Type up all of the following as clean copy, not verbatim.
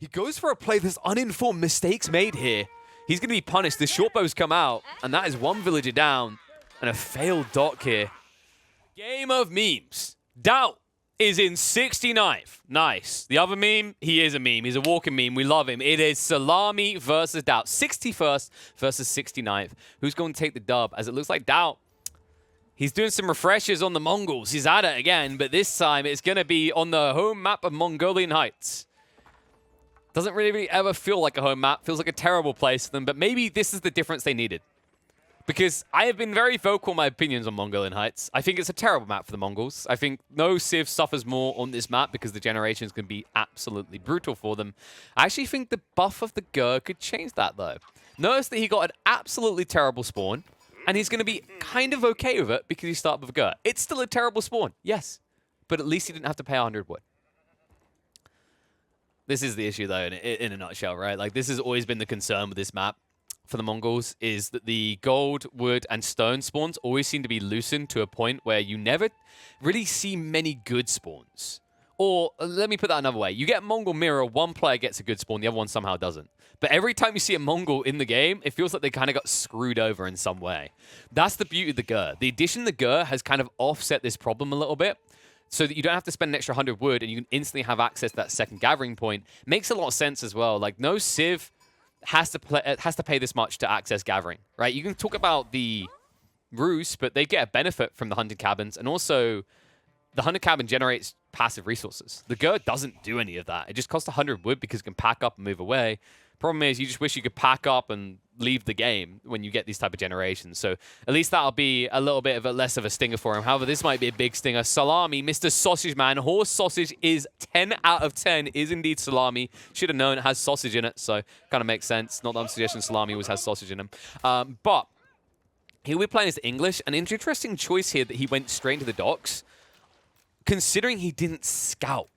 He goes for a play that's uninformed. Mistakes made here. He's going to be punished. The short bows come out, and that is one villager down and a failed dock here. Game of memes. DauT is in 69th. Nice. The other meme, he is a meme. He's a walking meme. We love him. It is Szalami versus DauT. 61st versus 69th. Who's going to take the dub? As it looks like DauT, he's doing some refreshers on the Mongols. He's at it again, but this time it's going to be on the home map of Mongolian Heights. Doesn't really ever feel like a home map. Feels like a terrible place for them, but maybe this is the difference they needed. Because I have been very vocal in my opinions on Mongolian Heights. I think it's a terrible map for the Mongols. I think no Civ suffers more on this map because the generations can be absolutely brutal for them. I actually think the buff of the Gur could change that, though. Notice that he got an absolutely terrible spawn, and he's going to be kind of okay with it because he started with a Gur. It's still a terrible spawn, yes, but at least he didn't have to pay 100 wood. This is the issue, though, in a nutshell, right? Like, this has always been the concern with this map for the Mongols, is that the gold, wood, and stone spawns always seem to be loosened to a point where you never really see many good spawns. Or, let me put that another way. You get Mongol Mirror, one player gets a good spawn, the other one somehow doesn't. But every time you see a Mongol in the game, it feels like they kind of got screwed over in some way. That's the beauty of the Gur. The addition of the Gur has kind of offset this problem a little bit, so that you don't have to spend an extra 100 wood and you can instantly have access to that second gathering point. Makes a lot of sense as well. Like, no Civ has to pay this much to access gathering, right? You can talk about the Rus, but they get a benefit from the hunted cabins, and also the hunted cabin generates passive resources. The Gur doesn't do any of that. It just costs 100 wood because you can pack up and move away. Problem is, you just wish you could pack up and leave the game when you get these type of generations. So at least that'll be a little bit of a less of a stinger for him. However, this might be a big stinger. Szalami, Mr. Sausage Man. Horse sausage is 10 out of 10. Is indeed Szalami. Should have known it has sausage in it, so kind of makes sense. Not that I'm suggesting Szalami always has sausage in him. But he'll be playing as English. An interesting choice here that he went straight into the docks, considering he didn't scout.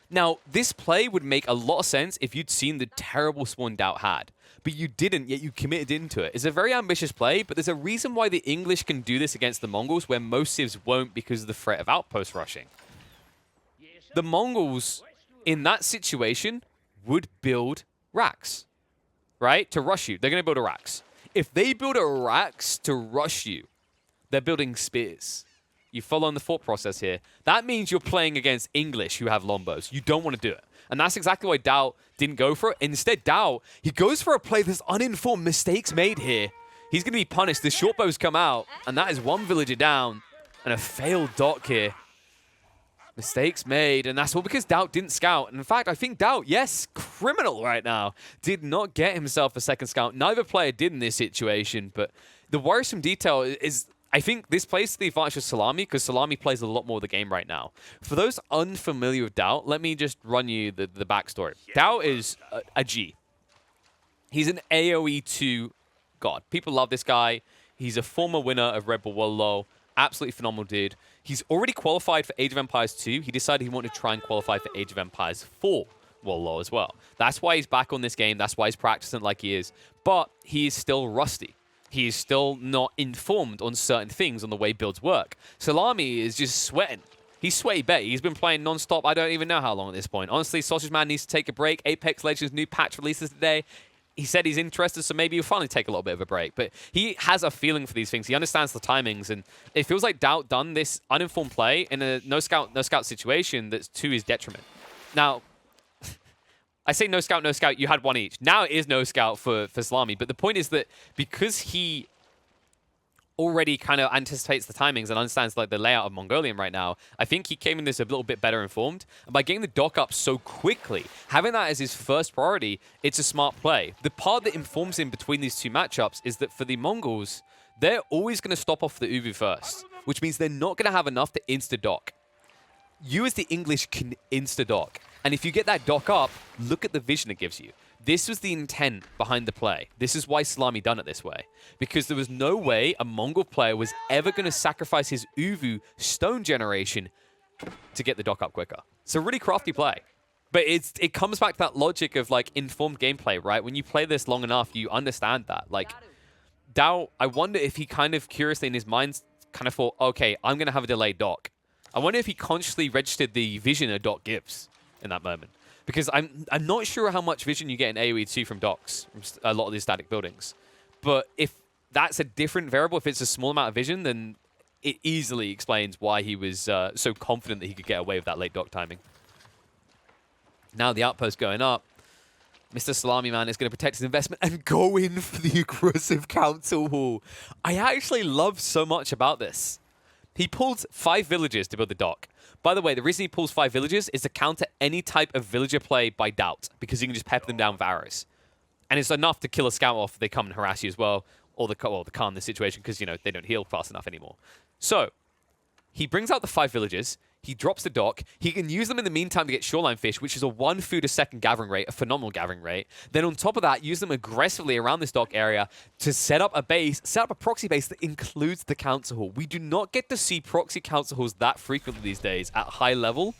Now, this play would make a lot of sense if you'd seen the terrible spawn DauT had. But you didn't, yet you committed into it. It's a very ambitious play, but there's a reason why the English can do this against the Mongols where most Civs won't because of the threat of outpost rushing. The Mongols, in that situation, would build racks, right? To rush you. They're going to build a racks. If they build a racks to rush you, they're building spears. You follow on the thought process here. That means you're playing against English who have longbows. You don't want to do it. And that's exactly why DauT didn't go for it. Instead, DauT, he goes for a play that's uninformed. Mistakes made here. He's going to be punished. The short bows come out, and that is one villager down and a failed dock here. Mistakes made, and that's all because DauT didn't scout. And in fact, I think DauT, yes, criminal right now, did not get himself a second scout. Neither player did in this situation, but the worrisome detail is, I think this plays to the advantage of Szalami because Szalami plays a lot more of the game right now. For those unfamiliar with DauT, let me just run you the backstory. DauT is a G. He's an AoE2 god. People love this guy. He's a former winner of Red Bull World LoL. Absolutely phenomenal dude. He's already qualified for Age of Empires 2. He decided he wanted to try and qualify for Age of Empires 4 World LoL as well. That's why he's back on this game. That's why he's practicing like he is. But he is still rusty. He is still not informed on certain things on the way builds work. Szalami is just sweating. He's sweaty Betty. He's been playing non-stop. I don't even know how long at this point. Honestly, Sausage Man needs to take a break. Apex Legends new patch releases today. He said he's interested, so maybe he'll finally take a little bit of a break. But he has a feeling for these things. He understands the timings, and it feels like DauT done this uninformed play in a no-scout situation that's to his detriment. Now, I say no scout, you had one each. Now it is no scout for Szalami, but the point is that because he already kind of anticipates the timings and understands like the layout of Mongolian right now, I think he came in this a little bit better informed. And by getting the dock up so quickly, having that as his first priority, it's a smart play. The part that informs him between these two matchups is that for the Mongols, they're always going to stop off the Uvu first, which means they're not going to have enough to insta-dock. You as the English can insta-dock. And if you get that dock up, look at the vision it gives you. This was the intent behind the play. This is why Szalami done it this way. Because there was no way a Mongol player was ever going to sacrifice his Uvu stone generation to get the dock up quicker. It's a really crafty play. But it comes back to that logic of like informed gameplay, right? When you play this long enough, you understand that. Like, DauT, I wonder if he kind of curiously in his mind kind of thought, okay, I'm going to have a delayed dock. I wonder if he consciously registered the vision a dock gives in that moment. Because I'm not sure how much vision you get in AoE2 from docks, from a lot of these static buildings. But if that's a different variable, if it's a small amount of vision, then it easily explains why he was so confident that he could get away with that late dock timing. Now the outpost going up. Mr. Szalami, man, is going to protect his investment and go in for the aggressive council hall. I actually love so much about this. He pulled 5 villages to build the dock. By the way, the reason he pulls 5 villages is to counter any type of villager play by DauT, because you can just pepper them down with arrows. And it's enough to kill a scout off if they come and harass you as well, or the calm the situation, because, you know, they don't heal fast enough anymore. So, he brings out the 5 villages, he drops the dock, he can use them in the meantime to get shoreline fish, which is a 1 food a second gathering rate, a phenomenal gathering rate. Then on top of that, use them aggressively around this dock area to set up a base, set up a proxy base that includes the council hall. We do not get to see proxy council halls that frequently these days at high level,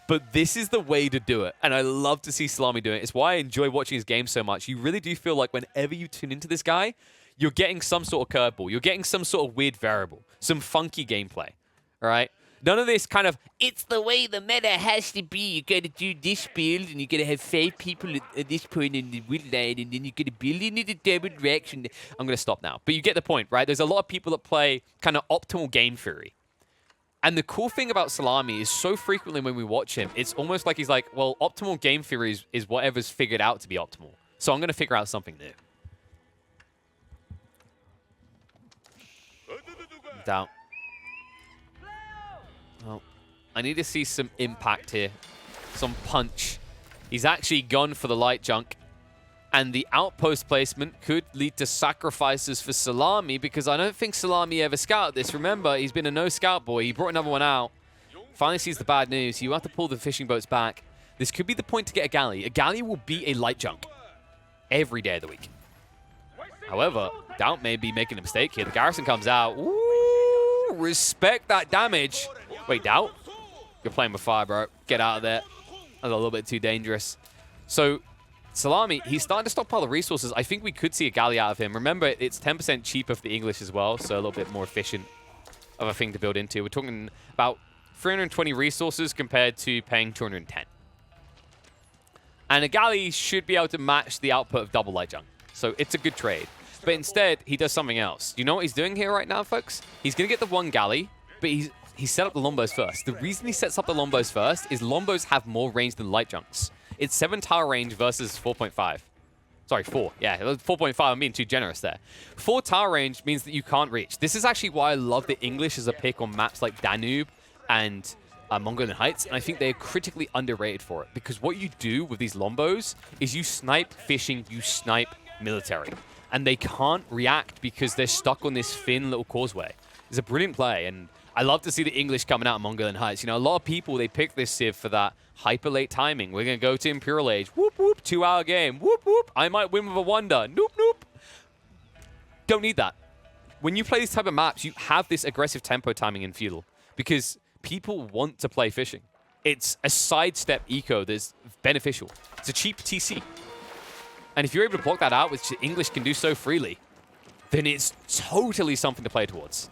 but this is the way to do it. And I love to see Szalami do it. It's why I enjoy watching his game so much. You really do feel like whenever you tune into this guy, you're getting some sort of curveball. You're getting some sort of weird variable, some funky gameplay, all right? None of this kind of, it's the way the meta has to be. You got to do this build, and you got to have 5 people at this point in the wood line, and then you got to build into the double direction. I'm going to stop now. But you get the point, right? There's a lot of people that play kind of optimal game theory. And the cool thing about Szalami is so frequently when we watch him, it's almost like he's like, well, optimal game theory is whatever's figured out to be optimal. So I'm going to figure out something new. DauT. Well, I need to see some impact here. Some punch. He's actually gone for the light junk. And the outpost placement could lead to sacrifices for Szalami, because I don't think Szalami ever scouted this. Remember, he's been a no-scout boy. He brought another one out. Finally sees the bad news. You have to pull the fishing boats back. This could be the point to get a galley. A galley will be a light junk every day of the week. However, DauT may be making a mistake here. The garrison comes out. Ooh, respect that damage. Wait, DauT? You're playing with fire, bro. Get out of there. That's a little bit too dangerous. So, Szalami, he's starting to stockpile the resources. I think we could see a galley out of him. Remember, it's 10% cheaper for the English as well, so a little bit more efficient of a thing to build into. We're talking about 320 resources compared to paying 210. And a galley should be able to match the output of double light junk. So it's a good trade. But instead, he does something else. You know what he's doing here right now, folks? He's going to get the 1 galley, but he set up the lombos first. The reason he sets up the lombos first is lombos have more range than light junks. It's 7 tower range versus 4.5. Sorry, 4. Yeah, 4.5. I'm being too generous there. 4 tower range means that you can't reach. This is actually why I love the English as a pick on maps like Danube and Mongolian Heights, and I think they're critically underrated for it, because what you do with these lombos is you snipe fishing, you snipe military, and they can't react because they're stuck on this thin little causeway. It's a brilliant play, and I love to see the English coming out of Mongolian Heights. You know, a lot of people, they pick this Civ for that hyper late timing. We're going to go to Imperial Age. Whoop, whoop. 2-hour game. Whoop, whoop. I might win with a wonder. Nope, nope. Don't need that. When you play these type of maps, you have this aggressive tempo timing in Feudal, because people want to play fishing. It's a sidestep eco that's beneficial. It's a cheap TC. And if you're able to block that out, which the English can do so freely, then it's totally something to play towards.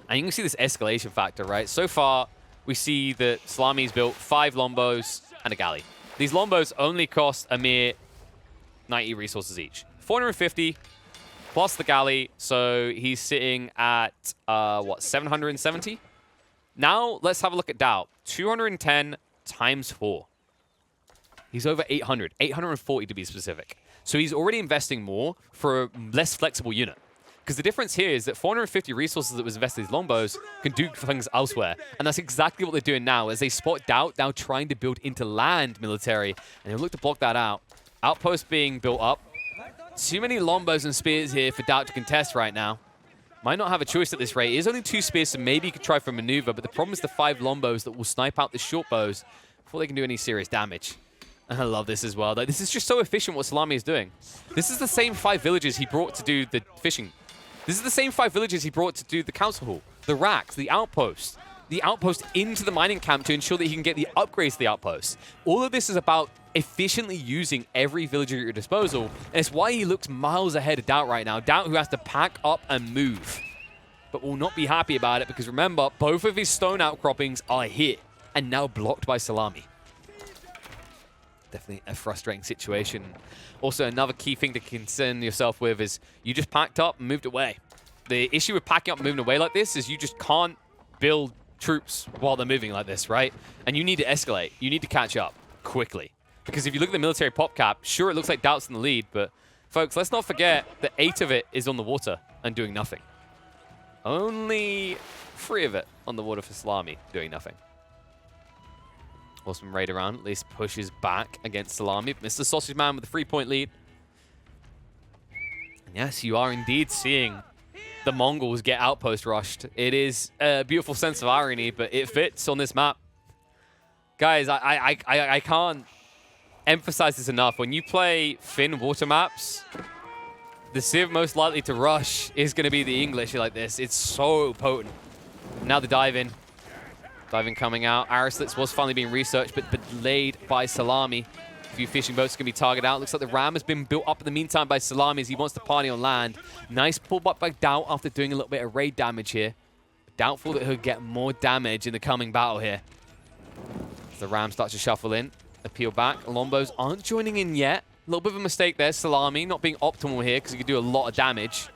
And you can see this escalation factor, right? So far, we see that Szalami's built 5 lombos and a galley. These lombos only cost a mere 90 resources each. 450 plus the galley, so he's sitting at, what, 770? Now, let's have a look at DauT. 210 times 4. He's over 800. 840 to be specific. So he's already investing more for a less flexible unit. Because the difference here is that 450 resources that was invested in these lombos can do things elsewhere. And that's exactly what they're doing now, as they spot DauT now trying to build into land military. And they look to block that out. Outpost being built up. Too many lombos and spears here for DauT to contest right now. Might not have a choice at this rate. It is only 2 spears, so maybe you could try for a maneuver. But the problem is the 5 lombos that will snipe out the short bows before they can do any serious damage. I love this as well. This is just so efficient what Szalami is doing. This is the same 5 villages he brought to do the fishing. This is the same 5 villages he brought to do the council hall, the racks, the outpost into the mining camp to ensure that he can get the upgrades to the outpost. All of this is about efficiently using every villager at your disposal, and it's why he looks miles ahead of DauT right now. DauT, who has to pack up and move, but will not be happy about it, because remember, both of his stone outcroppings are hit and now blocked by Szalami. Definitely a frustrating situation. Also, another key thing to concern yourself with is you just packed up and moved away. The issue with packing up and moving away like this is you just can't build troops while they're moving like this, right? And you need to escalate. You need to catch up quickly. Because if you look at the military pop cap, sure, it looks like DauT's in the lead, but folks, let's not forget that 8 of it is on the water and doing nothing. Only 3 of it on the water for Szalami, doing nothing. Horseman raid around, at least pushes back against Szalami. Mr. Sausage Man with a 3-point lead. And yes, you are indeed seeing the Mongols get outpost rushed. It is a beautiful sense of irony, but it fits on this map. Guys, I can't emphasize this enough. When you play Finn water maps, the civ most likely to rush is going to be the English like this. It's so potent. Now the dive in. Diving coming out. Arislitz was finally being researched, but delayed by Szalami. A few fishing boats are going to be targeted out. Looks like the ram has been built up in the meantime by Szalami as he wants to party on land. Nice pullback by DauT after doing a little bit of raid damage here. Doubtful that he'll get more damage in the coming battle here. As the ram starts to shuffle in. Appeal back. Lombos aren't joining in yet. A little bit of a mistake there. Szalami not being optimal here because he could do a lot of damage.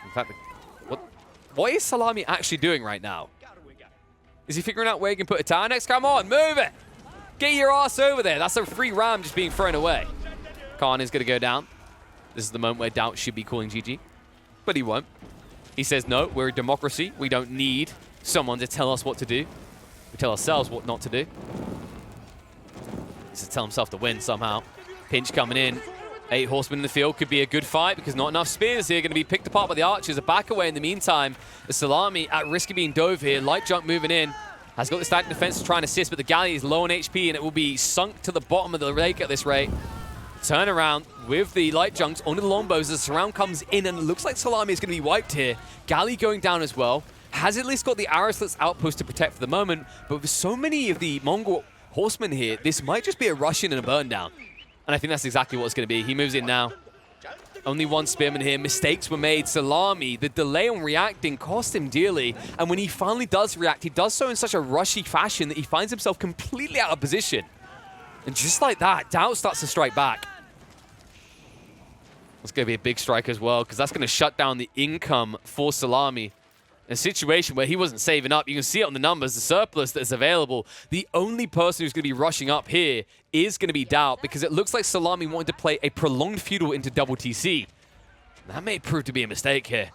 In fact, what is Szalami actually doing right now? Is he figuring out where he can put a tower next? Come on, move it! Get your ass over there. That's a free ram just being thrown away. Khan is going to go down. This is the moment where DauT should be calling GG. But he won't. He says, no, we're a democracy. We don't need someone to tell us what to do. We tell ourselves what not to do. He's to tell himself to win somehow. Pinch coming in. 8 horsemen in the field could be a good fight because not enough spears here. Going to be picked apart by the archers. A back away in the meantime. The Szalami at risk of being dove here. Light junk moving in. Has got the static defense to try and assist, but the galley is low on HP and it will be sunk to the bottom of the lake at this rate. Turn around with the light junks onto the longbows as the surround comes in and it looks like Szalami is going to be wiped here. Galley going down as well. Has at least got the Arislitz outpost to protect for the moment, but with so many of the Mongol horsemen here, this might just be a rush in and a burn down. And I think that's exactly what it's going to be. He moves in now. Only 1 spearman here. Mistakes were made. Szalami, the delay on reacting cost him dearly. And when he finally does react, he does so in such a rushy fashion that he finds himself completely out of position. And just like that, DauT starts to strike back. That's going to be a big strike as well, because that's going to shut down the income for Szalami. In a situation where he wasn't saving up, you can see it on the numbers, the surplus that's available. The only person who's going to be rushing up here is going to be DauT, because it looks like Szalami wanted to play a prolonged feudal into double TC. That may prove to be a mistake here.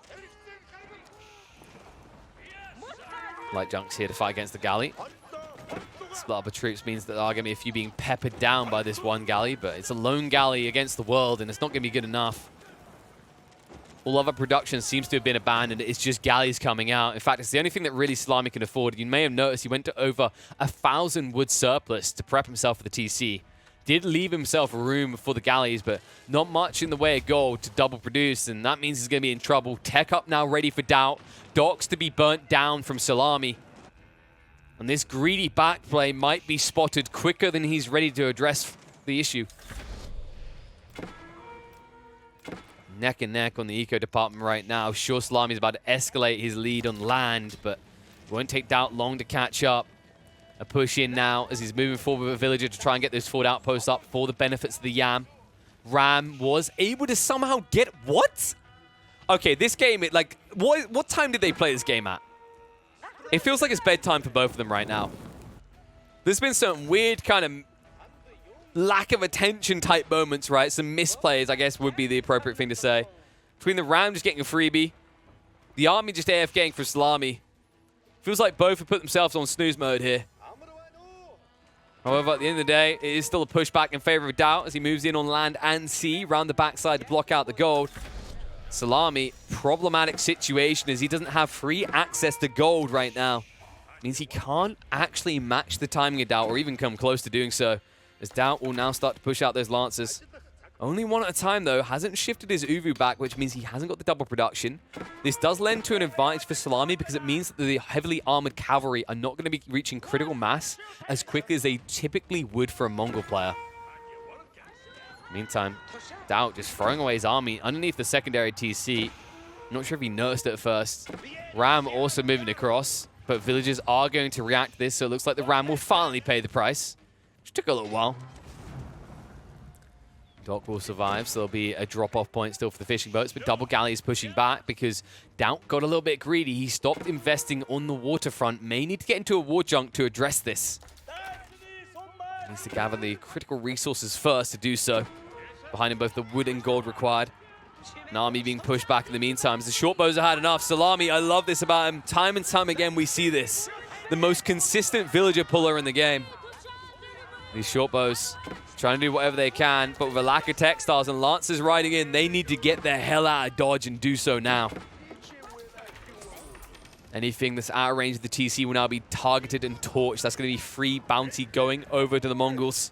Light junks here to fight against the galley. Split up of troops means that there are going to be a few being peppered down by this one galley, but it's a lone galley against the world, and it's not going to be good enough. All other production seems to have been abandoned. It's just galleys coming out. In fact, it's the only thing that really Szalami can afford. You may have noticed he went to over 1,000 wood surplus to prep himself for the TC. Did leave himself room for the galleys, but not much in the way of gold to double produce, and that means he's going to be in trouble. Tech up now ready for DauT. Docks to be burnt down from Szalami. And this greedy backplay might be spotted quicker than he's ready to address the issue. Neck and neck on the eco department right now. Sure, Szalami is about to escalate his lead on land, but it won't take DauT long to catch up. A push in now as he's moving forward with a villager to try and get those forward outposts up for the benefits of the Yam. Ram was able to somehow get... What? Okay, this game, what time did they play this game at? It feels like it's bedtime for both of them right now. There's been some weird kind of lack of attention type moments, right? Some misplays, I guess, would be the appropriate thing to say. Between the Ram just getting a freebie, the army just AFKing for Szalami. Feels like both have put themselves on snooze mode here. However, at the end of the day, it is still a pushback in favor of DauT as he moves in on land and sea, round the backside to block out the gold. Szalami, problematic situation as he doesn't have free access to gold right now. Means he can't actually match the timing of DauT or even come close to doing so. As DauT will now start to push out those Lancers. Only one at a time, though. Hasn't shifted his Uvu back, which means he hasn't got the double production. This does lend to an advantage for Szalami because it means that the heavily armored cavalry are not going to be reaching critical mass as quickly as they typically would for a Mongol player. Meantime, DauT just throwing away his army underneath the secondary TC. Not sure if he noticed it at first. Ram also moving across, but villagers are going to react to this, so it looks like the Ram will finally pay the price. Which took a little while. DauT will survive, so there'll be a drop-off point still for the fishing boats, but Double Galley is pushing back because DauT got a little bit greedy. He stopped investing on the waterfront. May need to get into a war junk to address this. He needs to gather the critical resources first to do so. Behind him, both the wood and gold required. An army being pushed back in the meantime. As the short bows have had enough. Szalami, I love this about him. Time and time again, we see this. The most consistent villager puller in the game. These short bows trying to do whatever they can, but with a lack of textiles and lancers riding in, they need to get the hell out of dodge and do so now. Anything that's out of range of the TC will now be targeted and torched. That's going to be free bounty going over to the Mongols.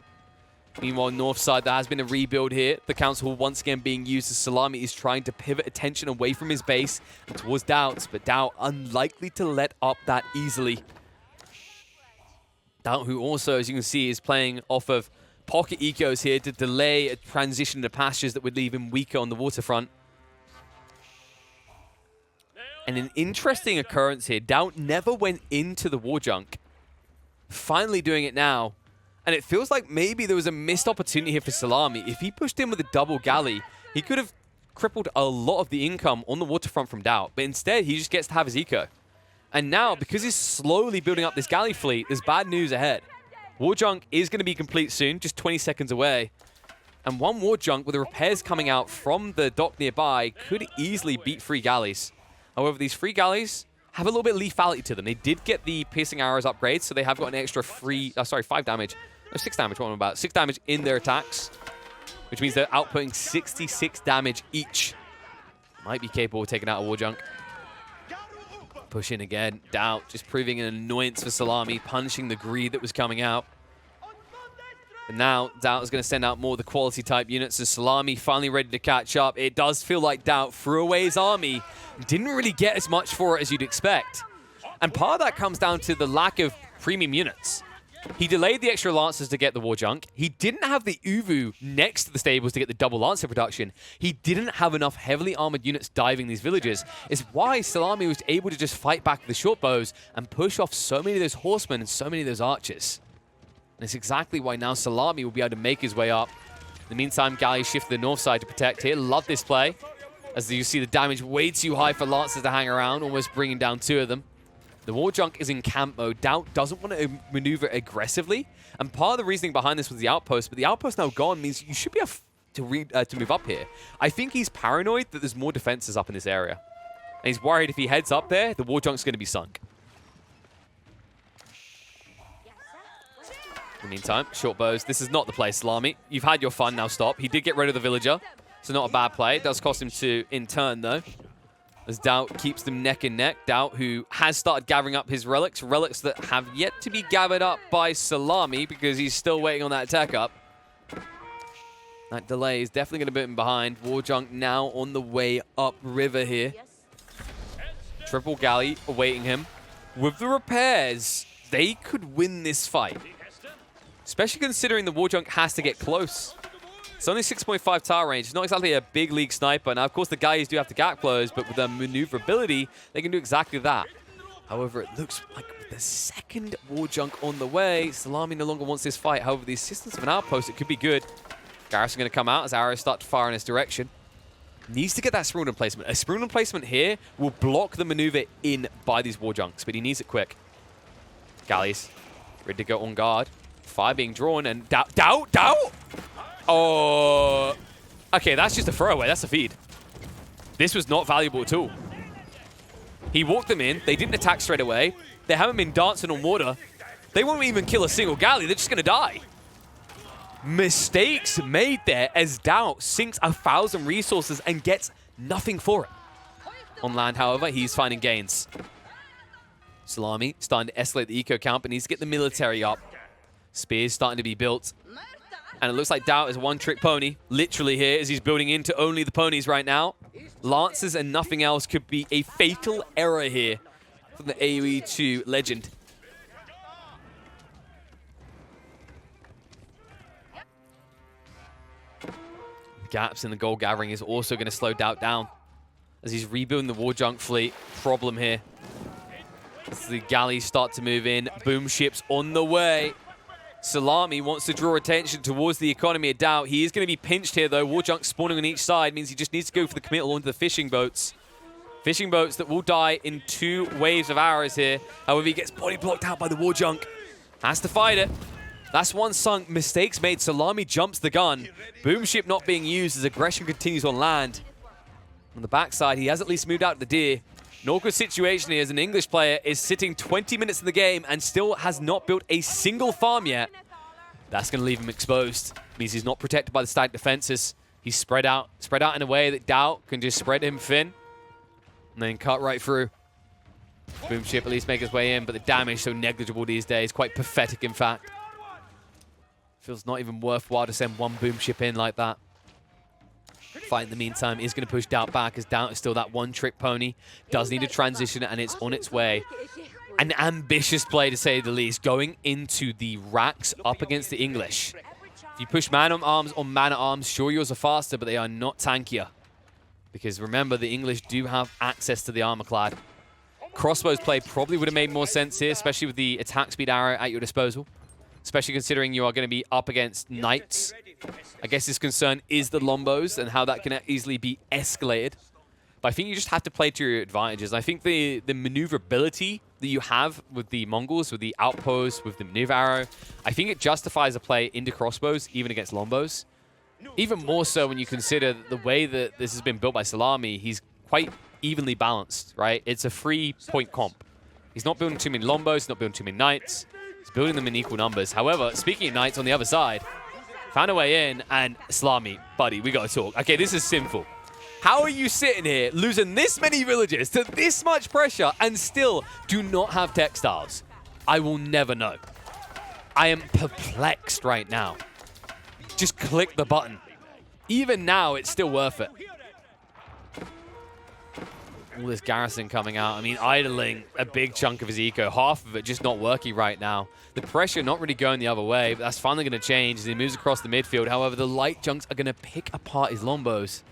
Meanwhile, north side, there has been a rebuild here. The council once again being used as Szalami is trying to pivot attention away from his base and towards DauT, but DauT unlikely to let up that easily. DauT, who also, as you can see, is playing off of pocket ecos here to delay a transition to pastures that would leave him weaker on the waterfront. And an interesting occurrence here, DauT never went into the war junk. Finally doing it now. And it feels like maybe there was a missed opportunity here for Szalami. If he pushed in with a double galley, he could have crippled a lot of the income on the waterfront from DauT. But instead, he just gets to have his eco. And now, because he's slowly building up this galley fleet, there's bad news ahead. War junk is going to be complete soon, just 20 seconds away. And one war junk with the repairs coming out from the dock nearby could easily beat 3 galleys. However, these 3 galleys have a little bit of lethality to them. They did get the piercing arrows upgrade, so they have got an extra 5 damage. No, 6 damage, what am I about? 6 damage in their attacks, which means they're outputting 66 damage each. Might be capable of taking out a war junk. Push in again. DauT just proving an annoyance for Szalami, punishing the greed that was coming out. But now DauT is going to send out more of the quality type units as Szalami finally ready to catch up. It does feel like DauT threw away his army. Didn't really get as much for it as you'd expect. And part of that comes down to the lack of premium units. He delayed the extra lancers to get the war junk. He didn't have the Uvu next to the stables to get the double lancer production. He didn't have enough heavily armored units diving these villages. It's why Szalami was able to just fight back with the short bows and push off so many of those horsemen and so many of those archers. And it's exactly why now Szalami will be able to make his way up. In the meantime, galleys shift to the north side to protect here. Love this play. As you see the damage way too high for lancers to hang around, almost bringing down 2 of them. The war junk is in camp mode. DauT doesn't want to maneuver aggressively. And part of the reasoning behind this was the outpost, but the outpost now gone means you should be able to move up here. I think he's paranoid that there's more defenses up in this area. And he's worried if he heads up there, the war junk's going to be sunk. In the meantime, short bows. This is not the play, Szalami. You've had your fun, now stop. He did get rid of the villager, so not a bad play. It does cost him 2 in turn, though. As DauT keeps them neck and neck. DauT, who has started gathering up his relics. Relics that have yet to be gathered up by Szalami because he's still waiting on that attack up. That delay is definitely going to put him behind. War junk now on the way up river here. Triple galley awaiting him. With the repairs, they could win this fight. Especially considering the war junk has to get close. It's only 6.5 tower range. It's not exactly a big league sniper. Now, of course, the guys do have to gap close, but with their maneuverability, they can do exactly that. However, it looks like with the second war junk on the way, Szalami no longer wants this fight. However, the assistance of an outpost, it could be good. Garrison going to come out as arrows start to fire in his direction. Needs to get that spoon emplacement. A spoon emplacement here will block the maneuver in by these war junks, but he needs it quick. Galleys ready to go on guard. Fire being drawn, and DauT! Oh, okay, that's just a throwaway. That's a feed. This was not valuable at all. He walked them in. They didn't attack straight away. They haven't been dancing on water. They won't even kill a single galley. They're just going to die. Mistakes made there as DauT sinks 1,000 resources and gets nothing for it. On land, however, he's finding gains. Szalami starting to escalate the eco count, but needs to get the military up. Spears starting to be built. And it looks like DauT is a one-trick pony, literally here, as he's building into only the ponies right now. Lancers and nothing else could be a fatal error here from the AoE Legend. Gaps in the gold gathering is also going to slow DauT down as he's rebuilding the war junk fleet. Problem here. As the galleys start to move in, boom ships on the way. Szalami wants to draw attention towards the economy of DauT. He is going to be pinched here, though. War junk spawning on each side means he just needs to go for the committal onto the fishing boats. Fishing boats that will die in 2 waves of arrows here. However, he gets body blocked out by the war junk. Has to fight it. That's one sunk. Mistakes made. Szalami jumps the gun. Boom ship not being used as aggression continues on land. On the backside, he has at least moved out to the deer. An awkward situation here as an English player is sitting 20 minutes in the game and still has not built a single farm yet. That's going to leave him exposed. Means he's not protected by the static defenses. He's spread out in a way that DauT can just spread him thin and then cut right through. Boom ship at least make his way in, but the damage so negligible these days, quite pathetic in fact. Feels not even worthwhile to send one boom ship in like that. Fight in the meantime is going to push DauT back as DauT is still that one-trick pony. Does need a transition and it's on its way. An ambitious play to say the least, going into the racks up against the English. If you push man-at-arms on man-at-arms, sure yours are faster, but they are not tankier. Because remember, the English do have access to the armor-clad. Crossbows play probably would have made more sense here, especially with the attack speed arrow at your disposal. Especially considering you are going to be up against knights. I guess his concern is the lombos and how that can easily be escalated. But I think you just have to play to your advantages. I think the maneuverability that you have with the Mongols, with the outposts, with the maneuver arrow, I think it justifies a play into crossbows, even against lombos. Even more so when you consider the way that this has been built by Szalami, he's quite evenly balanced, right? It's a 3-point comp. He's not building too many lombos, he's not building too many knights. He's building them in equal numbers. However, speaking of knights on the other side, found a way in, and Szalami, buddy, we got to talk. Okay, this is sinful. How are you sitting here losing this many villagers to this much pressure and still do not have textiles? I will never know. I am perplexed right now. Just click the button. Even now, it's still worth it. All this garrison coming out. I mean, idling a big chunk of his eco. Half of it just not working right now. The pressure not really going the other way, but that's finally going to change as he moves across the midfield. However, the light junks are going to pick apart his lombos.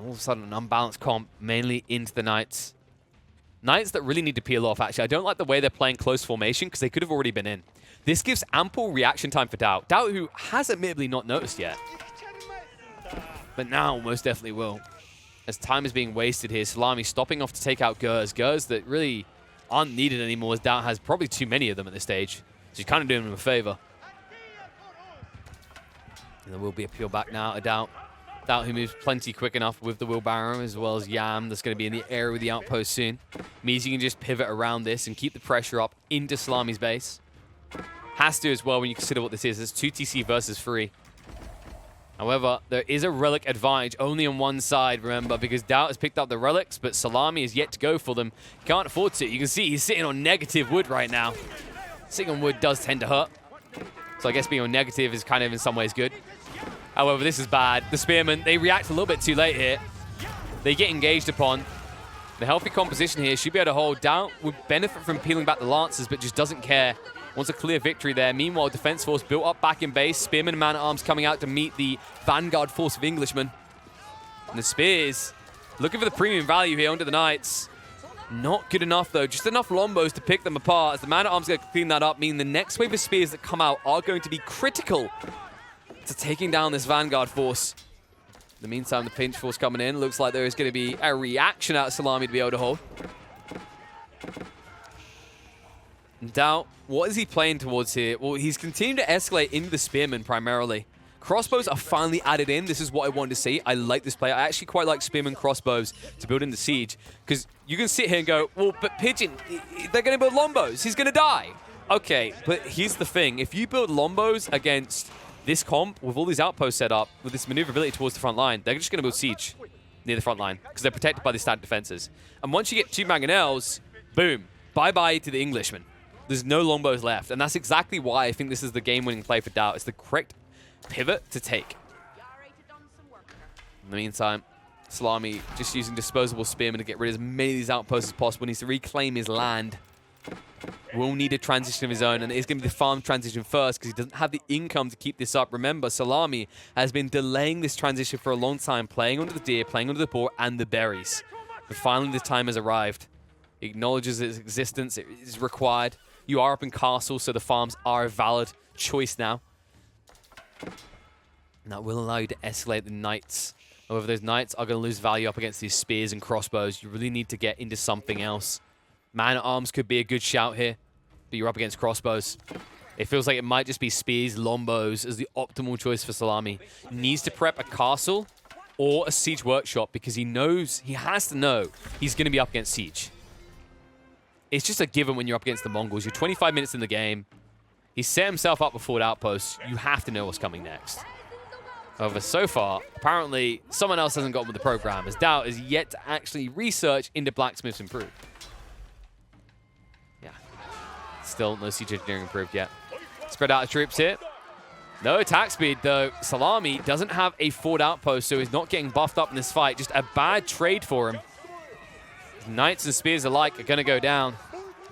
All of a sudden, an unbalanced comp, mainly into the knights. Knights that really need to peel off, actually. I don't like the way they're playing close formation because they could have already been in. This gives ample reaction time for DauT. DauT, who has admittedly not noticed yet. But now most definitely will. As time is being wasted here, Szalami stopping off to take out Gers. Gers that really aren't needed anymore as DauT has probably too many of them at this stage. So he's kind of doing him a favor. And there will be a peel back now to DauT. DauT who moves plenty quick enough with the wheelbarrow, as well as Yam that's going to be in the area with the outpost soon. Means you can just pivot around this and keep the pressure up into Szalami's base. Has to as well when you consider what this is. It's 2 TC versus 3. However, there is a relic advantage only on one side, remember, because DauT has picked up the relics, but Szalami is yet to go for them. Can't afford to. You can see he's sitting on negative wood right now. Sitting on wood does tend to hurt. So I guess being on negative is kind of in some ways good. However, this is bad. The spearmen, they react a little bit too late here. They get engaged upon. The healthy composition here should be able to hold. DauT would benefit from peeling back the lancers, but just doesn't care. Wants a clear victory there. Meanwhile, defense force built up back in base. Spearmen and man-at-arms coming out to meet the vanguard force of Englishmen. And the spears looking for the premium value here onto the knights. Not good enough, though. Just enough lombos to pick them apart. As the man-at-arms going to clean that up, meaning the next wave of spears that come out are going to be critical to taking down this vanguard force. In the meantime, the pinch force coming in. Looks like there is going to be a reaction out of Szalami to be able to hold. DauT, what is he playing towards here? Well, he's continuing to escalate into the spearmen primarily. Crossbows are finally added in. This is what I wanted to see. I like this play. I actually quite like spearmen crossbows to build into siege because you can sit here and go, well, but Pigeon, they're going to build lombos. He's going to die. Okay, but here's the thing. If you build lombos against this comp with all these outposts set up, with this maneuverability towards the front line, they're just going to build siege near the front line because they're protected by the standard defenses. And once you get 2 mangonels, boom, bye-bye to the Englishmen. There's no lombos left, and that's exactly why I think this is the game-winning play for DauT. It's the correct pivot to take. In the meantime, Szalami just using disposable spearmen to get rid of as many of these outposts as possible. Needs to reclaim his land. Will need a transition of his own, and it's going to be the farm transition first because he doesn't have the income to keep this up. Remember, Szalami has been delaying this transition for a long time, playing under the deer, playing under the boar, and the berries. But finally, the time has arrived. He acknowledges its existence. It is required. You are up in castle, so the farms are a valid choice now. And that will allow you to escalate the knights. However, those knights are going to lose value up against these spears and crossbows. You really need to get into something else. Man-at-arms could be a good shout here, but you're up against crossbows. It feels like it might just be spears, lombos as the optimal choice for Szalami. Needs to prep a castle or a siege workshop because he knows, he has to know, he's going to be up against siege. It's just a given when you're up against the Mongols. You're 25 minutes in the game. He's set himself up with forward outposts. You have to know what's coming next. However, so far, apparently, someone else hasn't gotten with the program, as DauT is yet to actually research into Blacksmiths Improved. Yeah. Still no siege engineering improved yet. Spread out the troops here. No attack speed, though. Szalami doesn't have a forward outpost, so he's not getting buffed up in this fight. Just a bad trade for him. Knights and spears alike are going to go down.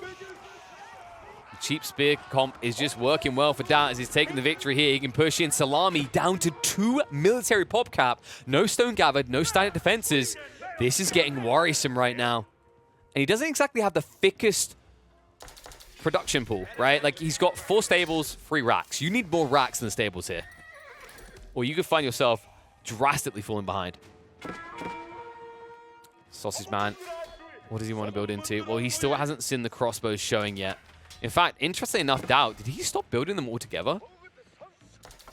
The cheap spear comp is just working well for DauT as he's taking the victory here. He can push in Szalami down to 2 military pop cap. No stone gathered, no static defenses. This is getting worrisome right now. And he doesn't exactly have the thickest production pool, right? Like, he's got 4 stables, 3 racks. You need more racks than the stables here. Or you could find yourself drastically falling behind. Sausage Man. What does he want to build into? Well, he still hasn't seen the crossbows showing yet. In fact, interestingly enough, DauT, did he stop building them altogether?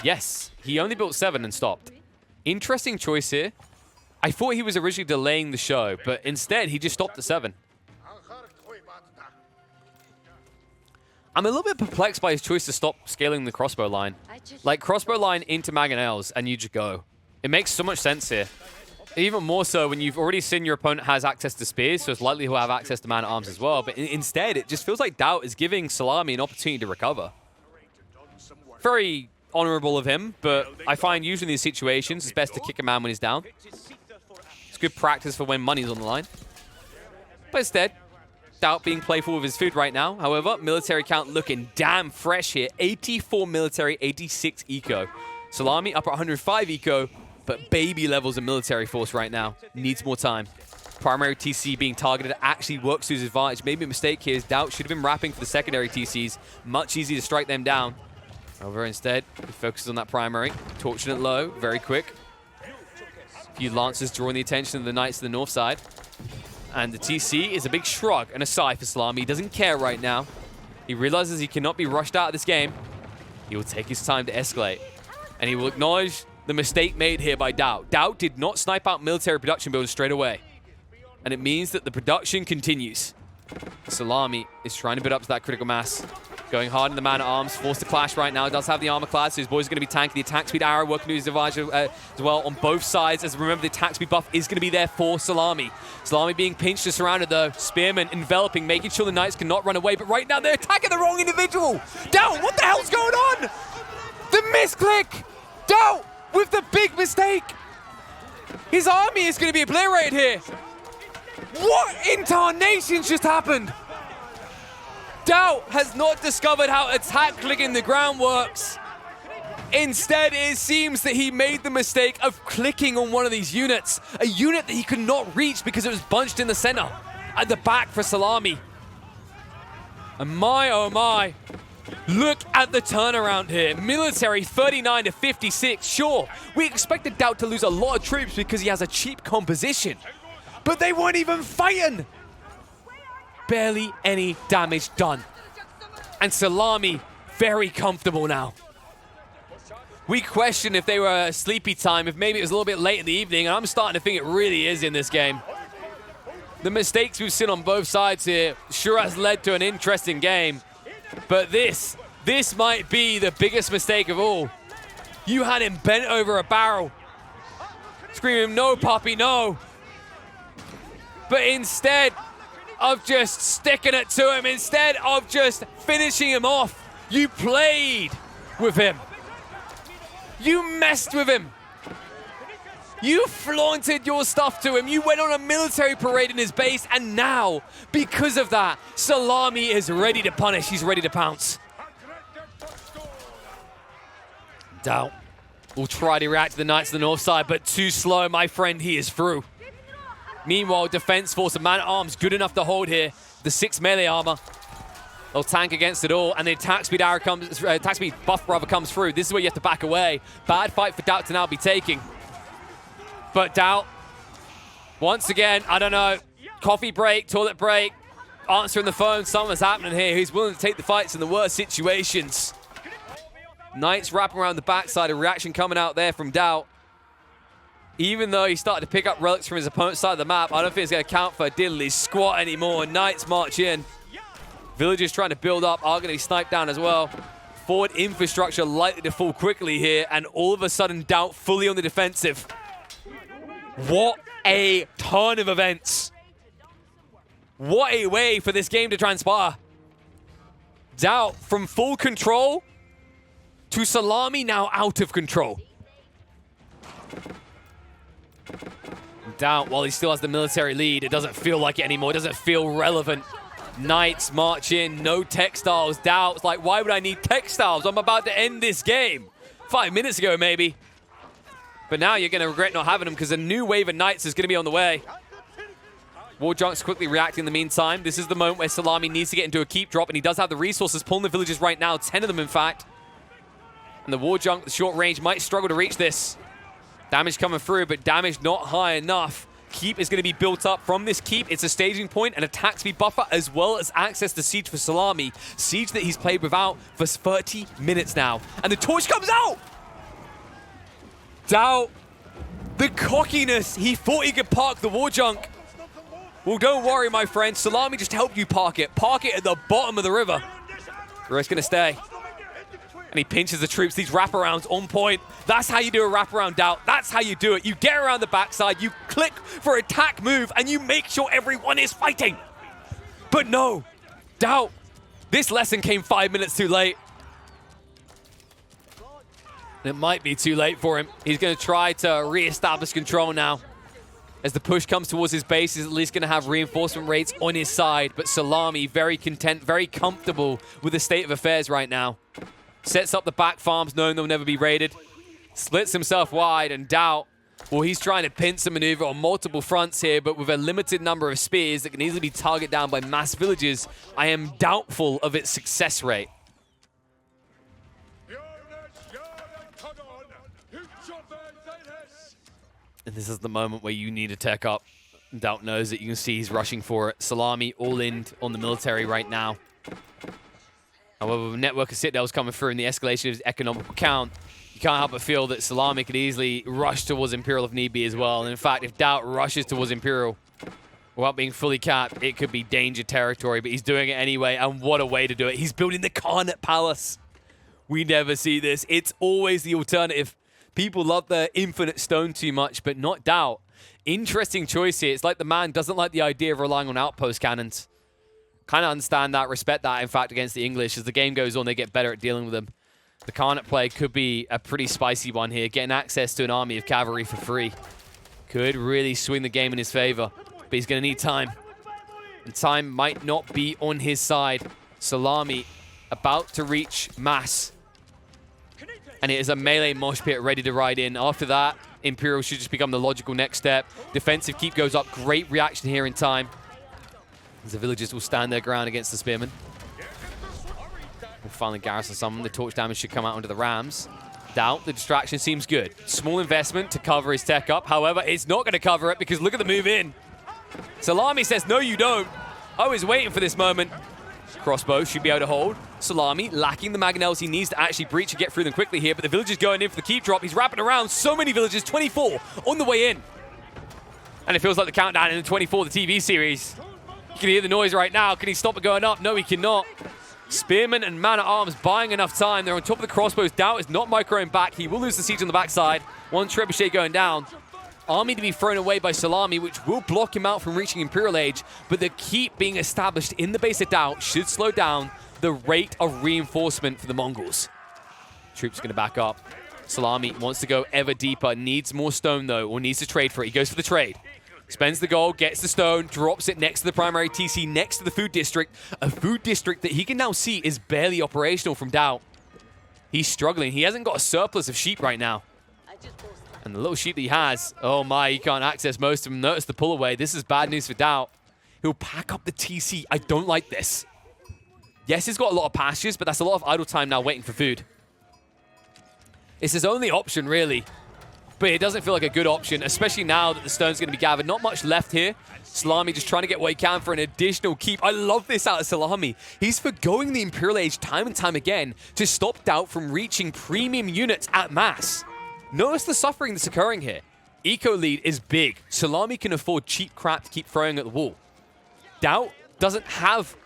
Yes, he only built 7 and stopped. Interesting choice here. I thought he was originally delaying the show, but instead he just stopped at 7. I'm a little bit perplexed by his choice to stop scaling the crossbow line. Like, crossbow line into mangonels, and you just go. It makes so much sense here. Even more so when you've already seen your opponent has access to spears, so it's likely he'll have access to man-at-arms as well. But instead, it just feels like DauT is giving Szalami an opportunity to recover. Very honorable of him, but I find usually in these situations, it's best to kick a man when he's down. It's good practice for when money's on the line. But instead, DauT being playful with his food right now. However, military count looking damn fresh here. 84 military, 86 eco. Szalami up at 105 eco, but baby levels of military force right now. Needs more time. Primary TC being targeted actually works to his advantage. Maybe a mistake here. DauT should have been wrapping for the secondary TCs. Much easier to strike them down. However, instead, he focuses on that primary. Torching it low, very quick. A few lancers drawing the attention of the knights to the north side. And the TC is a big shrug and a sigh for Szalami. He doesn't care right now. He realizes he cannot be rushed out of this game. He will take his time to escalate. And he will acknowledge the mistake made here by DauT. DauT did not snipe out military production builders straight away. And it means that the production continues. Szalami is trying to build up to that critical mass. Going hard in the man-at-arms, forced to clash right now. Does have the armor class, so his boys are going to be tanky. The attack speed arrow working to his advantage as well on both sides. As remember, the attack speed buff is going to be there for Szalami. Szalami being pinched and surrounded though. Spearman enveloping, making sure the knights cannot run away. But right now, they're attacking the wrong individual. DauT, what the hell's going on? The misclick. DauT with the big mistake. His army is going to be obliterated here. What in tarnations just happened? DauT has not discovered how attack clicking the ground works. Instead, it seems that he made the mistake of clicking on one of these units. A unit that he could not reach because it was bunched in the center. At the back for Szalami. And my, oh my. Look at the turnaround here. Military 39 to 56. Sure, we expected DauT to lose a lot of troops because he has a cheap composition. But they weren't even fighting. Barely any damage done. And Szalami very comfortable now. We question if they were a sleepy time, if maybe it was a little bit late in the evening, and I'm starting to think it really is in this game. The mistakes we've seen on both sides here sure has led to an interesting game. But this might be the biggest mistake of all. You had him bent over a barrel. Screaming, no, puppy, no. But instead of just sticking it to him, instead of just finishing him off, you played with him. You messed with him. You flaunted your stuff to him. You went on a military parade in his base, and now, because of that, Szalami is ready to punish. He's ready to pounce. DauT will try to react to the knights to the north side, but too slow, my friend. He is through. Meanwhile, defense force of man-at-arms good enough to hold here. The 6 melee armor. They'll tank against it all, and the attack speed arrow comes, attack speed buff rather comes through. This is where you have to back away. Bad fight for DauT to now be taking. But DauT, once again, I don't know, coffee break, toilet break, answering the phone, something's happening here. He's willing to take the fights in the worst situations. Knights wrapping around the backside, a reaction coming out there from DauT. Even though he started to pick up relics from his opponent's side of the map, I don't think it's going to count for diddly squat anymore. Knights march in. Villagers trying to build up are going to be sniped down as well. Forward infrastructure likely to fall quickly here, and all of a sudden DauT fully on the defensive. What a ton of events. What a way for this game to transpire. DauT from full control to Szalami now out of control. DauT, while he still has the military lead, it doesn't feel like it anymore. It doesn't feel relevant. Knights march in, no textiles. DauT's like, why would I need textiles? I'm about to end this game. 5 minutes ago, maybe. But now you're going to regret not having them because a new wave of Knights is going to be on the way. Warjunk's quickly reacting in the meantime. This is the moment where Szalami needs to get into a keep drop, and he does have the resources pulling the villagers right now, 10 of them in fact. And the Warjunk, the short range, might struggle to reach this. Damage coming through, but damage not high enough. Keep is going to be built up from this keep. It's a staging point, an attack speed buffer, as well as access to Siege for Szalami. Siege that he's played without for 30 minutes now. And the torch comes out! DauT, the cockiness. He thought he could park the Warjunk. Well, don't worry, my friend. Szalami just helped you park it. Park it at the bottom of the river. The rest going to stay. And he pinches the troops. These wraparounds on point. That's how you do a wraparound, DauT. That's how you do it. You get around the backside, you click for attack move, and you make sure everyone is fighting. But no, DauT, this lesson came 5 minutes too late. And it might be too late for him. He's going to try to re-establish control now. As the push comes towards his base, he's at least going to have reinforcement rates on his side. But Szalami, very content, very comfortable with the state of affairs right now. Sets up the back farms, knowing they'll never be raided. Splits himself wide, and DauT, well, he's trying to pincer maneuver on multiple fronts here, but with a limited number of spears that can easily be targeted down by mass villages, I am doubtful of its success rate. And this is the moment where you need to tech up. DauT knows that. You can see he's rushing for it. Szalami all in on the military right now. However, with a network of citadels coming through and the escalation of his economical count, you can't help but feel that Szalami could easily rush towards Imperial if need be as well. And in fact, if DauT rushes towards Imperial without being fully capped, it could be danger territory, but he's doing it anyway, and what a way to do it. He's building the Khanate Palace. We never see this. It's always the alternative. People love the infinite stone too much, but not DauT. Interesting choice here. It's like the man doesn't like the idea of relying on outpost cannons. Kind of understand that, respect that, in fact, against the English. As the game goes on, they get better at dealing with them. The Khanate play could be a pretty spicy one here. Getting access to an army of cavalry for free could really swing the game in his favor. But he's going to need time. And time might not be on his side. Szalami about to reach mass. And it is a melee mosh pit ready to ride in. After that, Imperial should just become the logical next step. Defensive keep goes up. Great reaction here in time. As the villagers will stand their ground against the spearmen. We'll finally garrison some. The torch damage should come out onto the rams. DauT, the distraction seems good. Small investment to cover his tech up. However, it's not going to cover it because look at the move in. Szalami says, no, you don't. I was waiting for this moment. Crossbow should be able to hold. Szalami lacking the mangonels he needs to actually breach and get through them quickly here, but the villagers going in for the keep drop. He's wrapping around. So many villagers, 24 on the way in. And it feels like the countdown in the 24, the TV series. You can hear the noise right now. Can he stop it going up? No, he cannot. Spearmen and man-at-arms buying enough time. They're on top of the crossbows. DauT is not microing back. He will lose the siege on the backside. One trebuchet going down. Army to be thrown away by Szalami, which will block him out from reaching Imperial Age. But the keep being established in the base of DauT should slow down the rate of reinforcement for the Mongols. Troops are going to back up. Szalami wants to go ever deeper. Needs more stone, though, or needs to trade for it. He goes for the trade. Spends the gold, gets the stone, drops it next to the primary TC, next to the food district. A food district that he can now see is barely operational from DauT. He's struggling. He hasn't got a surplus of sheep right now. And the little sheep that he has, oh my, he can't access most of them. Notice the pull away. This is bad news for DauT. He'll pack up the TC. I don't like this. Yes, he's got a lot of pastures, but that's a lot of idle time now waiting for food. It's his only option, really. But it doesn't feel like a good option, especially now that the stone's going to be gathered. Not much left here. Szalami just trying to get what he can for an additional keep. I love this out of Szalami. He's forgoing the Imperial Age time and time again to stop DauT from reaching premium units at mass. Notice the suffering that's occurring here. Eco lead is big. Szalami can afford cheap crap to keep throwing at the wall. DauT doesn't have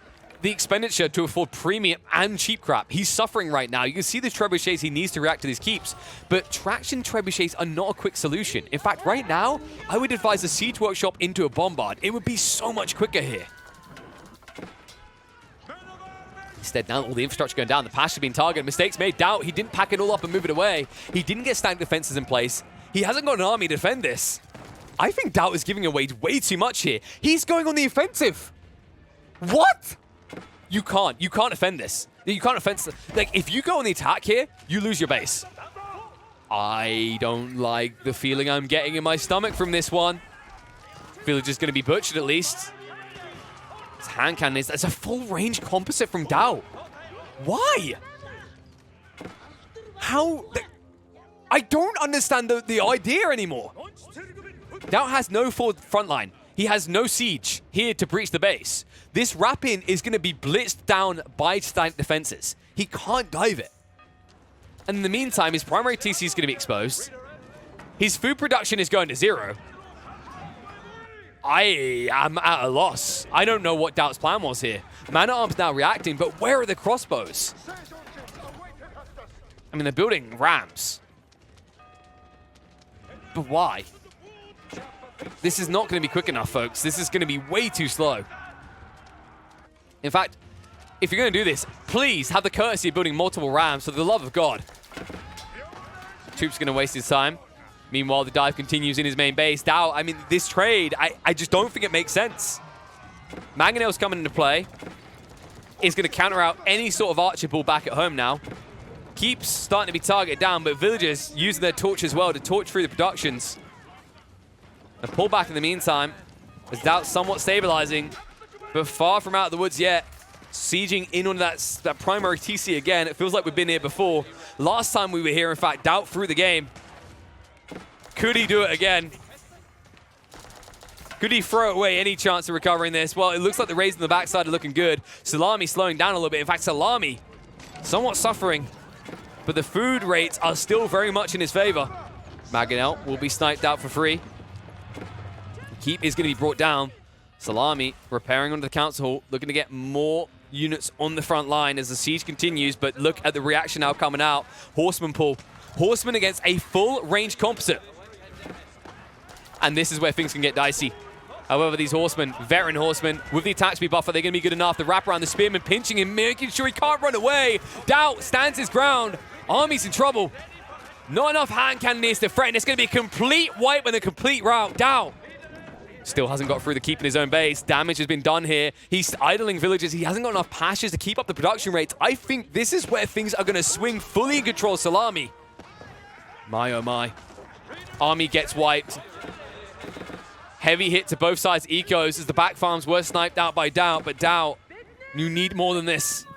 the expenditure to afford premium and cheap crap. He's suffering right now. You can see the trebuchets he needs to react to these keeps, but traction trebuchets are not a quick solution. In fact, right now, I would advise a siege workshop into a bombard. It would be so much quicker here. Instead, now all the infrastructure going down, the pasture being targeted, mistakes made. DauT, he didn't pack it all up and move it away. He didn't get stacked defenses in place. He hasn't got an army to defend this. I think DauT is giving away way too much here. He's going on the offensive. What? You can't defend this. You can't defend, like, if you go on the attack here, you lose your base. I don't like the feeling I'm getting in my stomach from this one. Village is going to be butchered at least. This hand cannon is, that's a full range composite from DauT. Why? How? I don't understand the idea anymore. DauT has no forward front line. He has no siege here to breach the base. This wrap-in is going to be blitzed down by static defenses. He can't dive it. And in the meantime, his primary TC is going to be exposed. His food production is going to 0. I am at a loss. I don't know what DauT's plan was here. Man-at-Arms now reacting, but where are the crossbows? I mean, they're building rams. But why? This is not going to be quick enough, folks. This is going to be way too slow. In fact, if you're going to do this, please have the courtesy of building multiple rams, for the love of God. Troop's going to waste his time. Meanwhile, the dive continues in his main base. DauT, I mean, this trade, I just don't think it makes sense. Mangonel's coming into play. Is going to counter out any sort of archer ball back at home now. Keeps starting to be targeted down, but villagers using their torch as well to torch through the productions. A pullback in the meantime, as DauT somewhat stabilizing, but far from out of the woods yet. Sieging in on that primary TC again. It feels like we've been here before. Last time we were here, in fact, DauT through the game. Could he do it again? Could he throw away any chance of recovering this? Well, it looks like the raids on the backside are looking good. Szalami slowing down a little bit. In fact, Szalami somewhat suffering, but the food rates are still very much in his favor. Mangonel will be sniped out for free. Keep is going to be brought down. Szalami repairing onto the council hall, looking to get more units on the front line as the siege continues, but look at the reaction now coming out. Horseman pull. Horseman against a full range composite. And this is where things can get dicey. However, these horsemen, veteran horsemen, with the attack speed buffer, they're going to be good enough. The wraparound, the spearman pinching him, making sure he can't run away. DauT stands his ground. Army's in trouble. Not enough hand cannoneers to threaten. It's going to be a complete wipe and a complete rout. DauT still hasn't got through the keep in his own base. Damage has been done here. He's idling villages. He hasn't got enough pastures to keep up the production rates. I think this is where things are going to swing fully in control of Szalami. My, oh my. Army gets wiped. Heavy hit to both sides' ecos as the back farms were sniped out by DauT, but DauT, you need more than this.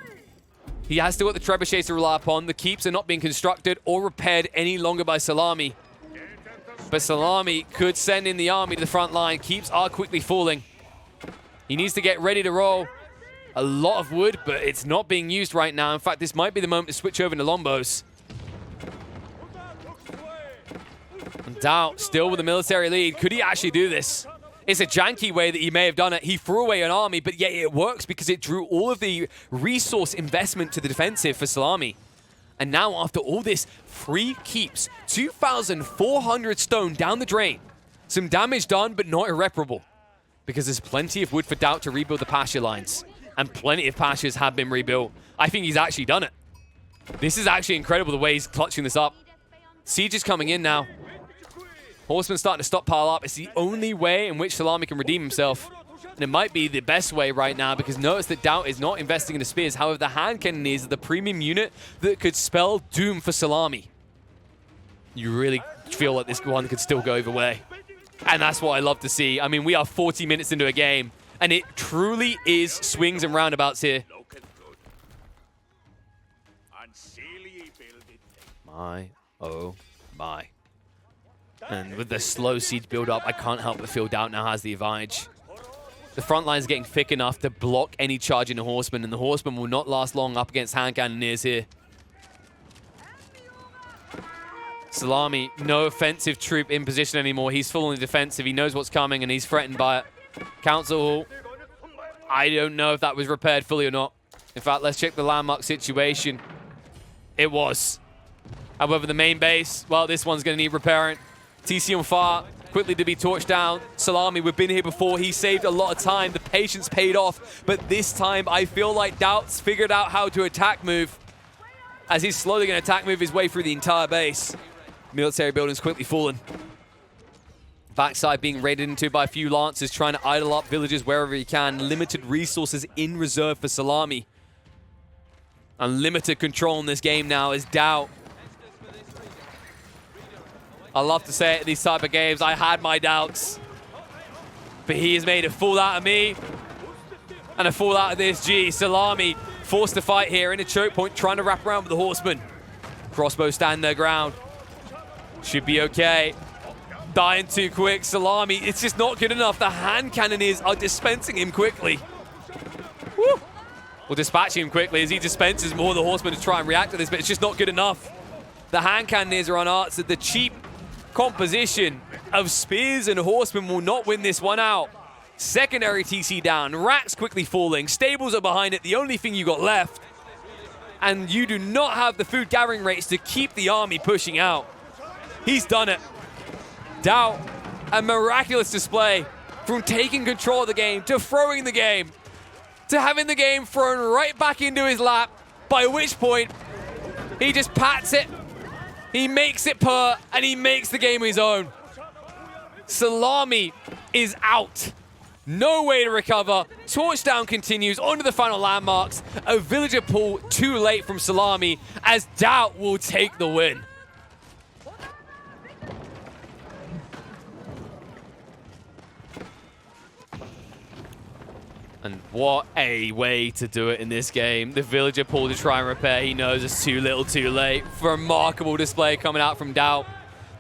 He has still got the trebuchets to rely upon. The keeps are not being constructed or repaired any longer by Szalami. But Szalami could send in the army to the front line. Keeps are quickly falling. He needs to get ready to roll. A lot of wood, but it's not being used right now. In fact, this might be the moment to switch over to Lombos. And DauT still with the military lead. Could he actually do this? It's a janky way that he may have done it. He threw away an army, but yet it works because it drew all of the resource investment to the defensive for Szalami. And now, after all this, 3 keeps, 2,400 stone down the drain. Some damage done, but not irreparable. Because there's plenty of wood for DauT to rebuild the pasture lines. And plenty of pastures have been rebuilt. I think he's actually done it. This is actually incredible the way he's clutching this up. Siege is coming in now. Horseman's starting to stockpile up. It's the only way in which Szalami can redeem himself. And it might be the best way right now, because notice that DauT is not investing in the spears. However, the hand cannoneers are the premium unit that could spell doom for Szalami. You really feel like this one could still go either way. And that's what I love to see. I mean, we are 40 minutes into a game, and it truly is swings and roundabouts here. my, oh my. And with the slow siege build-up, I can't help but feel DauT now has the advantage. The front line is getting thick enough to block any charge in the Horsemen, and the Horsemen will not last long up against hand cannoneers here. Szalami, no offensive troop in position anymore. He's full on the defensive. He knows what's coming, and he's threatened by it. Council Hall. I don't know if that was repaired fully or not. In fact, let's check the landmark situation. It was. However, the main base, well, this one's going to need repairing. TC on fire. Quickly to be torched down. Szalami, we've been here before. He saved a lot of time. The patience paid off. But this time, I feel like DauT's figured out how to attack move, as he's slowly going to attack move his way through the entire base. Military buildings quickly falling. Backside being raided into by a few lancers, trying to idle up villages wherever he can. Limited resources in reserve for Szalami. Unlimited control in this game now as DauT. I love to say it in these type of games, I had my doubts. But he has made a fool out of me and a fool out of this G. Szalami forced to fight here in a choke point, trying to wrap around with the Horsemen. Crossbow stand their ground. Should be okay. Dying too quick. Szalami, it's just not good enough. The hand cannoneers are dispensing him quickly. Woo! Well, dispatching him quickly as he dispenses more of the Horsemen to try and react to this, but it's just not good enough. The hand cannoneers are on arts. The cheap composition of spears and Horsemen will not win this one out. Secondary TC down. Racks quickly falling. Stables are behind it. The only thing you got left. And you do not have the food gathering rates to keep the army pushing out. He's done it. DauT, a miraculous display from taking control of the game to throwing the game to having the game thrown right back into his lap, by which point he just pats it, he makes it purr, and he makes the game his own. Szalami is out. No way to recover. Torchdown continues onto the final landmarks. A villager pull too late from Szalami as DauT will take the win. And what a way to do it in this game. The villager pull to try and repair. He knows it's too little too late. Remarkable display coming out from DauT.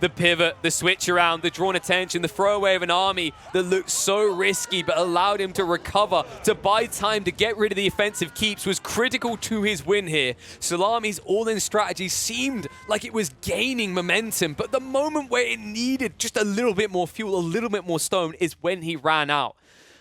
The pivot, the switch around, the drawn attention, the throwaway of an army that looked so risky but allowed him to recover, to buy time to get rid of the offensive keeps was critical to his win here. Szalami's all-in strategy seemed like it was gaining momentum, but the moment where it needed just a little bit more fuel, a little bit more stone is when he ran out.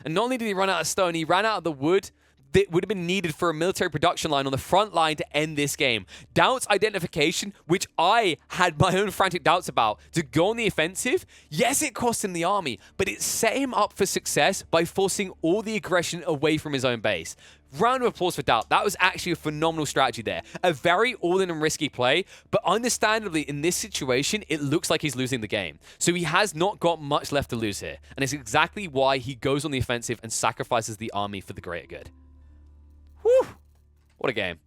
And not only did he run out of stone, he ran out of the wood that would have been needed for a military production line on the front line to end this game. DauT's identification, which I had my own frantic doubts about, to go on the offensive, yes, it cost him the army, but it set him up for success by forcing all the aggression away from his own base. Round of applause for DauT. That was actually a phenomenal strategy there. A very all-in and risky play, but understandably, in this situation, it looks like he's losing the game. So he has not got much left to lose here, and it's exactly why he goes on the offensive and sacrifices the army for the greater good. Whew! What a game.